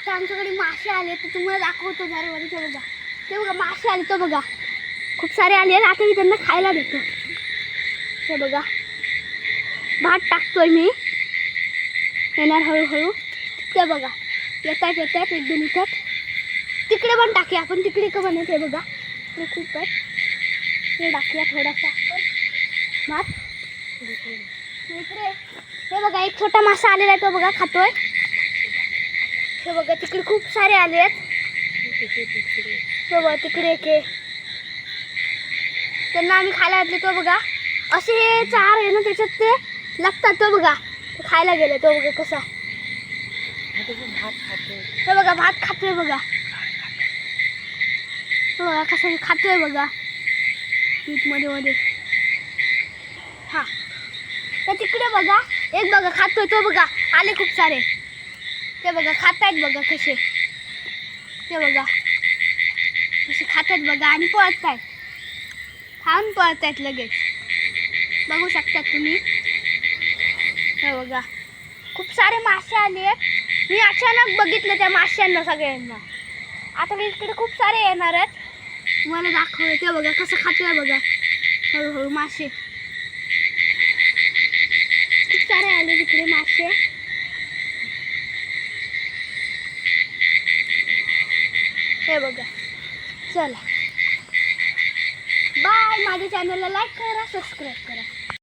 आता आमच्याकडे मासे आले तर तुम्हाला दाखवतो झाडामध्ये. ते बघा, ते बघा मासे आले, तो बघा खूप सारे आले. आता मी त्यांना खायला देतो. ते बघा भात टाकतोय मी, येणार हळूहळू. ते बघा येतात येतात, एक दोन येतात. तिकडे पण टाकूया आपण, तिकडे का बनवते बघा, ते खूप आहे. ते टाकूया थोडासा आपण भात इकडे. हे बघा एक छोटा मासा आलेला आहे, तो बघा खातोय. हे बघा तिकडे खूप सारे आले आहेत. तो बघा तिकडे एक आहे, त्यांना आम्ही खायला घातले. तो बघा असे हे चार आहे ना, त्याच्यात ते लागतात. तो बघा खायला गेले. तो बघा कसा, हे बघा भात खातोय बघा. तो बघा कसं खातोय बघा, पीठ मध्ये मध्ये. हा तर तिकडे बघा एक बघा खातोय. तो बघा आले खूप सारे. ते बघा खातायत बघा कसे, ते बघा कसे खातात बघा आणि पळतायत. खाऊन पळतायत लगेच, बघू शकतात तुम्ही. हे बघा खूप सारे मासे आले आहेत. मी अचानक बघितलं त्या माशांना सगळ्यांना. आता मी इकडे खूप सारे येणार आहेत, मला दाखवलं. ते बघा कसं खातोय बघा हळूहळू मासे. खूप सारे आले तिकडे मासे. हे बघा, चला बाय. माझ्या चॅनलला लाईक करा, सबस्क्राईब करा.